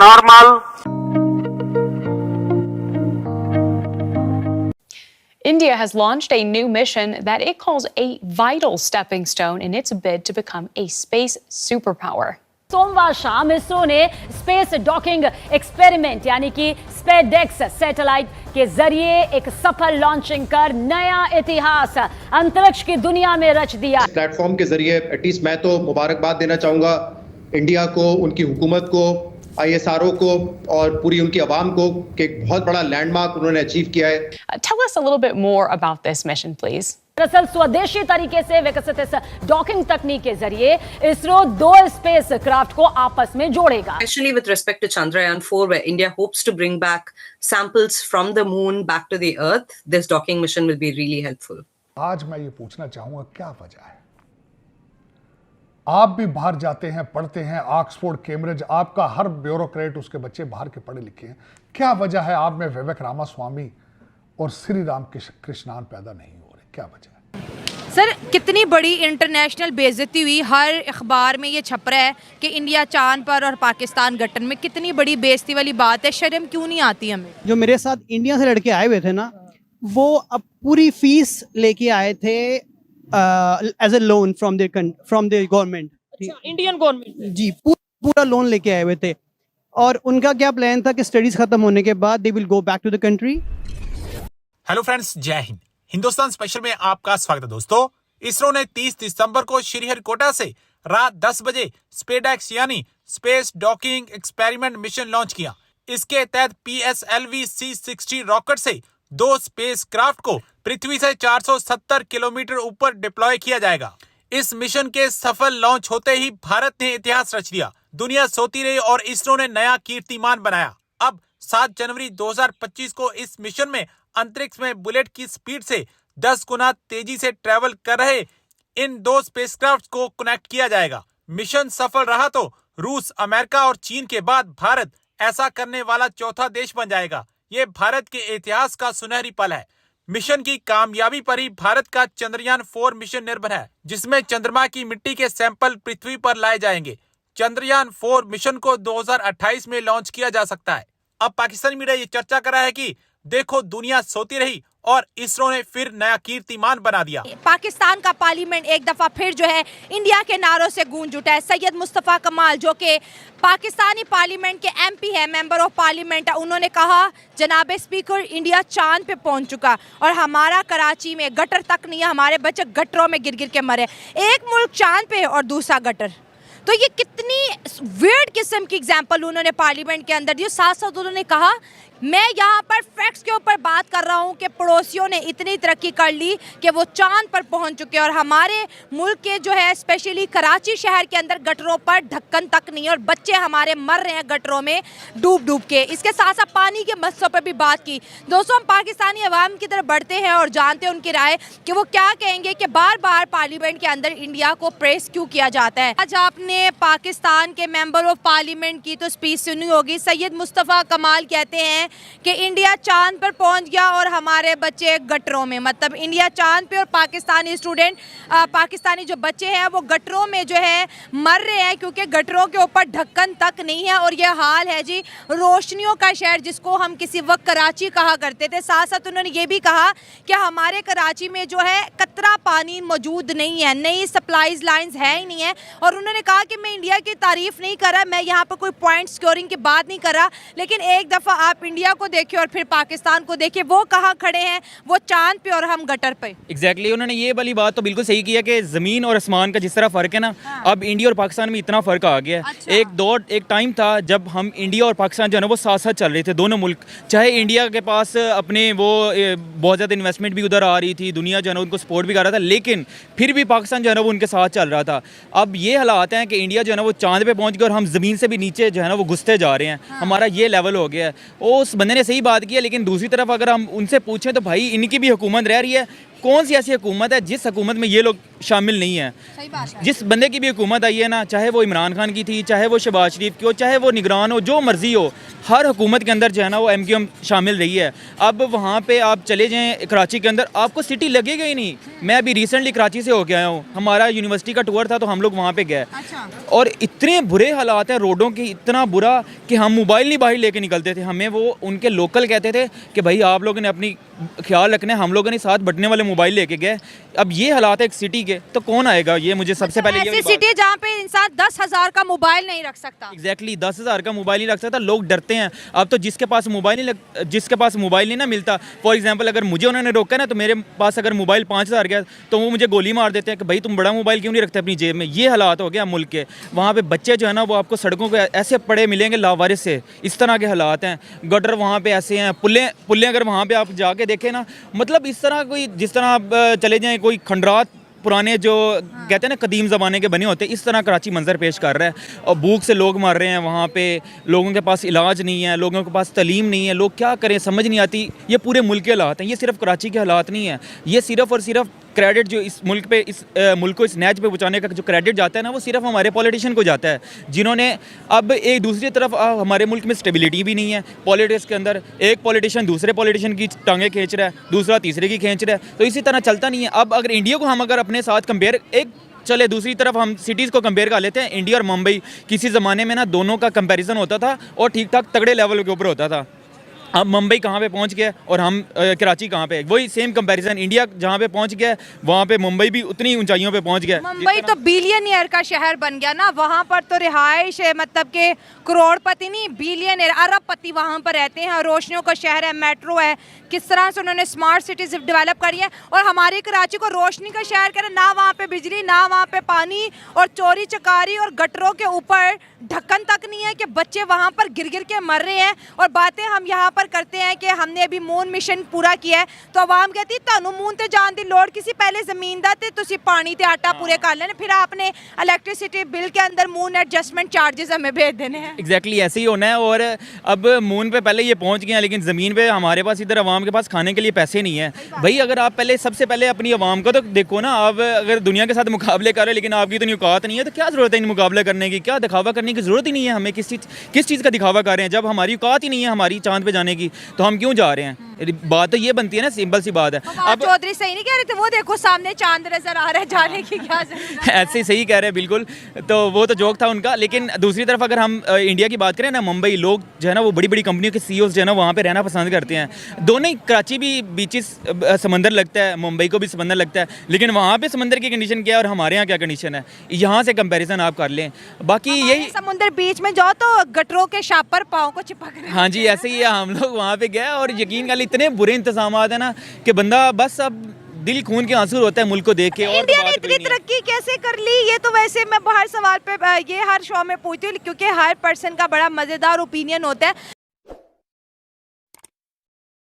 normal. India has launched a new mission that it calls a vital stepping stone in its bid to become a space superpower. सोमवार शाम इसरो ने space docking experiment यानी कि स्पेसडेक्स satellite के जरिए एक सफल लॉन्चिंग कर नया इतिहास अंतरिक्ष की दुनिया में रच दिया। प्लेटफॉर्म के जरिए एटलीस्ट मैं तो मुबारकबाद देना चाहूंगा इंडिया को, उनकी हुकूमत को, ISRO को और पूरी उनकी आवाम को कि एक बहुत बड़ा लैंडमार्क उन्होंने अचीव किया है। Tell us a little bit more about this mission, please. दरअसल स्वदेशी तरीके से विकसित इस डॉकिंग तकनीक के जरिए इसरो दो स्पेस क्राफ्ट को आपस में जोड़ेगा। Especially with respect to Chandrayaan-4, where India hopes to bring back samples from the moon back to the Earth, this docking mission will be really helpful. आज मैं ये पूछना चाहूंगा, क्या वजह है? आप भी बाहर जाते हैं, पढ़ते हैं, ऑक्सफोर्ड, कैम्ब्रिज, आपका हर ब्यूरोक्रेट, उसके बच्चे बाहर के पढ़े लिखे हैं। क्या वजह है आप में विवेक रामास्वामी और श्री राम कृष्णान पैदा नहीं हो रहे? क्या वजह है? सर, कितनी बड़ी इंटरनेशनल बेइज्जती हुई, हर अखबार में ये छप रहा है कि इंडिया चांद पर और पाकिस्तान गट्टन में। कितनी बड़ी बेइज्जती वाली बात है, शर्म क्यों नहीं आती हमें? जो मेरे साथ इंडिया से लड़के आए हुए थे ना, वो अब पूरी फीस लेके आए थे as a loan from the government. Indian government ji, पूरा लोन लेके आए हुए थे और उनका क्या प्लान था कि स्टडीज खत्म होने के बाद they will go back to the country. Hello friends, जय हिंद। हिंदुस्तान स्पेशल में आपका स्वागत है दोस्तों। इसरो ने 30 दिसंबर को श्रीहरिकोटा से रात 10 बजे स्पेसडेक्स यानी space docking experiment mission launch किया। इसके तहत PSLV C-60 रॉकेट से दो स्पेस क्राफ्ट को पृथ्वी से 470 किलोमीटर ऊपर डिप्लॉय किया जाएगा। इस मिशन के सफल लॉन्च होते ही भारत ने इतिहास रच दिया। दुनिया सोती रही और इसरो ने नया कीर्तिमान बनाया। अब 7 जनवरी 2025 को इस मिशन में अंतरिक्ष में बुलेट की स्पीड से 10 गुना तेजी से ट्रेवल कर रहे इन दो स्पेसक्राफ्ट को कनेक्ट किया जाएगा। मिशन सफल रहा तो रूस, अमेरिका और चीन के बाद भारत ऐसा करने वाला चौथा देश बन जाएगा। ये भारत के इतिहास का सुनहरी पल है। मिशन की कामयाबी पर ही भारत का चंद्रयान-4 मिशन निर्भर है, जिसमें चंद्रमा की मिट्टी के सैंपल पृथ्वी पर लाए जाएंगे। चंद्रयान-4 मिशन को 2028 में लॉन्च किया जा सकता है। अब पाकिस्तानी मीडिया ये चर्चा कर रहा है कि देखो दुनिया सोती रही और इसरो ने फिर नया कीर्तिमान बना दिया। पाकिस्तान का पार्लियामेंट एक दफा फिर जो है इंडिया के नारों से गूंज उठा है। सैयद मुस्तफ़ा कमाल जो कि पाकिस्तानी पार्लियामेंट के MP है, मेंबर ऑफ पार्लियामेंट है, उन्होंने कहा जनाब स्पीकर इंडिया चांद पे पहुंच चुका और हमारा कराची में गटर तक नहीं है, हमारे बच्चे गटरों में गिर गिर के मरे। एक मुल्क चांद पे और दूसरा गटर, तो ये कितनी वियर्ड किस्म की एग्जाम्पल उन्होंने पार्लियामेंट के अंदर दी। साथ साथ उन्होंने कहा मैं यहाँ पर फैक्ट्स के ऊपर बात कर रहा हूँ कि पड़ोसियों ने इतनी तरक्की कर ली कि वो चांद पर पहुँच चुके हैं और हमारे मुल्क के जो है स्पेशली कराची शहर के अंदर गटरों पर ढक्कन तक नहीं है और बच्चे हमारे मर रहे हैं गटरों में डूब डूब के। इसके साथ साथ पानी के मसलों पर भी बात की। दोस्तों, हम पाकिस्तानी अवाम की तरफ बढ़ते हैं और जानते हैं उनकी राय कि वो क्या कहेंगे कि बार बार पार्लियामेंट के अंदर इंडिया को प्रेस क्यों किया जाता है। आज आपने पाकिस्तान के मेंबर ऑफ पार्लियामेंट की तो स्पीच सुनी होगी। सैयद मुस्तफ़ा कमाल कहते हैं कि इंडिया चांद पर पहुंच गया और हमारे बच्चे गटरों में, मतलब इंडिया चांद पे और पाकिस्तानी स्टूडेंट, पाकिस्तानी जो बच्चे हैं वो गटरों में जो है मर रहे हैं क्योंकि गटरों के ऊपर ढक्कन तक नहीं है। और ये हाल है जी रोशनियों का शहर, जिसको हम किसी वक्त कराची कहा करते थे। साथ साथ उन्होंने ये भी कहा कि हमारे कराची में जो है कतरा पानी मौजूद नहीं है, नई सप्लाईज लाइन्स है ही नहीं है। और उन्होंने कहा कि मैं इंडिया की तारीफ नहीं कर रहा, मैं यहाँ पर कोई पॉइंट स्कोरिंग की बात नहीं कर रहा, लेकिन एक दफ़ा आप इंडिया को देखिए और फिर पाकिस्तान को देखिए, वो कहाँ खड़े हैं, वो चांद पे और हम गटर पे। एग्जैक्टली उन्होंने ये वाली बात तो बिल्कुल सही किया कि ज़मीन और आसमान का जिस तरह फ़र्क है ना, अब इंडिया और पाकिस्तान में इतना फ़र्क आ गया है। अच्छा। एक टाइम था जब हम इंडिया और पाकिस्तान जो है ना वो साथ साथ चल रहे थे, दोनों मुल्क। चाहे इंडिया के पास अपने वो बहुत ज़्यादा इन्वेस्टमेंट भी उधर आ रही थी, दुनिया जो है ना उनको सपोर्ट भी कर रहा था, लेकिन फिर भी पाकिस्तान जो है ना वो उनके साथ चल रहा था। अब ये हालात हैं कि इंडिया जो है ना वो चांद पे पहुँच गया और हम ज़मीन से भी नीचे जो है ना वो घुसते जा रहे हैं। हमारा ये लेवल हो गया है। उस बंदे ने सही बात की है, लेकिन दूसरी तरफ अगर हम उनसे पूछें तो भाई इनकी भी हुकूमत रह रही है। कौन सी ऐसी हुकूमत है जिस हुकूमत में ये लोग शामिल नहीं है। सही बात है। जिस बंदे की भी हुकूमत आई है ना, चाहे वो इमरान खान की थी, चाहे वो शहबाज शरीफ की हो, चाहे वो निगरान हो, जो मर्जी हो, हर हुकूमत के अंदर जो है ना वो MQM शामिल रही है। अब वहाँ पे आप चले जाएं कराची के अंदर, आपको सिटी लगेगा ही नहीं। मैं अभी रिसेंटली कराची से होके आया हूँ, हमारा यूनिवर्सिटी का टूर था तो हम लोग वहाँ पे गए, और इतने बुरे हालात हैं रोडों के, इतना बुरा कि हम मोबाइल नहीं बाहर लेके निकलते थे। हमें वो उनके लोकल कहते थे कि भाई आप लोगों ने अपनी ख्याल रखना है, हम लोगों ने साथ बटने वाले मोबाइल लेके गए। अब ये हालात है एक सिटी के, तो कौन आएगा? ये मुझे सबसे पहले ऐसी सिटी जहाँ पे इंसान 10,000 का मोबाइल नहीं रख सकता। एग्जैक्टली 10,000 का मोबाइल नहीं रख सकता, लोग डरते हैं। अब तो जिसके पास मोबाइल नहीं ना मिलता, फॉर एग्जांपल अगर मुझे उन्होंने रोका ना, तो मेरे पास अगर मोबाइल 5,000 गया तो वो मुझे गोली मार देते हैं कि भाई तुम बड़ा मोबाइल क्यों नहीं रखते अपनी जेब में। ये हालात हो गया मुल्क के। वहाँ पे बच्चे जो है ना वो आपको सड़कों पे ऐसे पड़े मिलेंगे लावारिस से, इस तरह के हालात हैं। गटर वहाँ पे ऐसे हैं, पुल्ले अगर वहाँ पे आप जाके देखें ना, मतलब इस तरह कोई, जिस तरह आप चले जाएँ कोई खंडरात पुराने जो कहते हैं ना कदीम ज़माने के बने होते हैं, इस तरह कराची मंजर पेश कर रहा है। और भूख से लोग मर रहे हैं वहाँ पे, लोगों के पास इलाज नहीं है, लोगों के पास तलीम नहीं है, लोग क्या करें समझ नहीं आती। ये पूरे मुल्क के हालात हैं, ये सिर्फ कराची के हालात नहीं है। ये सिर्फ और सिर्फ क्रेडिट जो इस मुल्क पे, इस मुल्क को इस नैच पे पहुँचाने का जो क्रेडिट जाता है ना, वो सिर्फ हमारे पॉलिटिशियन को जाता है, जिन्होंने अब एक दूसरी तरफ हमारे मुल्क में स्टेबिलिटी भी नहीं है। पॉलिटिक्स के अंदर एक पॉलिटिशियन दूसरे पॉलिटिशियन की टांगें खींच रहा है, दूसरा तीसरे की खींच रहा है, तो इसी तरह चलता नहीं है। अब अगर इंडिया को हम अगर अपने साथ कंपेयर, एक चले दूसरी तरफ हम सिटीज़ को कंपेयर कर लेते हैं, इंडिया और मुंबई। किसी ज़माने में ना दोनों का कंपैरिजन होता था और ठीक ठाक तगड़े लेवल के ऊपर होता था। अब मुंबई कहाँ पे पहुँच गया और हम कराची कहाँ पे, वही सेम कंपैरिजन। इंडिया जहाँ पे पहुँच गया वहाँ पे मुंबई भी उतनी ऊंचाइयों पे पहुँच गया। मुंबई तो बिलियनियर का शहर बन गया ना, वहाँ पर तो रिहाइश है, मतलब कि करोड़पति नहीं बिलियनियर अरबपति वहाँ पर रहते हैं। रोशनियों का शहर है, मेट्रो है, किस तरह से उन्होंने स्मार्ट सिटीज डेवलप करी है। और हमारी कराची को रोशनी का शहर कह रहे, ना वहाँ पे बिजली, ना वहाँ पे पानी, और चोरी चकारी और गटरों के ऊपर ढक्कन तक नहीं है कि बच्चे वहाँ पर गिर गिर के मर रहे हैं। और बातें हम यहाँ पर करते हैं कि हमने अभी मून मिशन पूरा किया है, तो आवाम कहती तानू मून ते जान दी लोड़ किसी, पहले जमीन दा ते तुसी पानी ते आटा पूरे कर लेने, फिर आपने इलेक्ट्रिसिटी बिल के अंदर मून एडजस्टमेंट चार्जेस हमें भेज देने हैं। एग्जैक्टली ऐसे ही होना है। और अब मून पे पहले ये पहुंच गए हैं, लेकिन ज़मीन पे हमारे पास इधर आवाम के पास खाने के लिए पैसे नहीं है। भाई अगर आप पहले सबसे पहले अपनी आवाम को तो देखो ना, आप अगर दुनिया के साथ मुकाबले कर रहे हैं लेकिन आपकी इतनी औकात नहीं है, तो क्या ज़रूरत है इन मुकाबले करने की? क्या दिखावा करने की ज़रूरत ही नहीं है हमें। किस चीज़ का दिखावा कर रहे हैं? जब हमारी औकात ही नहीं है हमारी चांद पे जाने की, तो हम क्यों जा रहे हैं? बात तो ये बनती है ना, सिंपल सी बात है। अब चौधरी सही नहीं कह रहे थे, वो देखो सामने चांद नजर आ रहा है, जाने की क्या जरूरत है? ऐसे ही सही कह रहे हैं बिल्कुल, तो वो तो जोक था उनका। लेकिन दूसरी तरफ अगर हम इंडिया की बात करें ना, मुंबई लोग जो है ना वो बड़ी बड़ी कंपनियों के CEOs जो है ना वहाँ पे रहना पसंद करते हैं। दोनों ही, कराची भी बीचेस समंदर लगता है, मुंबई को भी समंदर लगता है, लेकिन वहाँ पे समंदर की कंडीशन क्या है और हमारे यहाँ क्या कंडीशन है, यहाँ से कंपैरिजन आप कर लें। बाकी यही समुद्र बीच में जाओ तो गटरों के शापर पाँव को चिपक रहे हैं। हाँ जी, ऐसे ही है। हम लोग वहाँ पे गए और यकीन कर इतने बुरे इंतजाम है ना कि बंदा बस अब दिल खून के आंसू होता है मुल्क को देख के। और इंडिया ने इतनी तरक्की कैसे कर ली? ये तो वैसे मैं हर सवाल पे ये हर शो में पूछती हूँ, क्योंकि हर पर्सन का बड़ा मजेदार ओपिनियन होता है।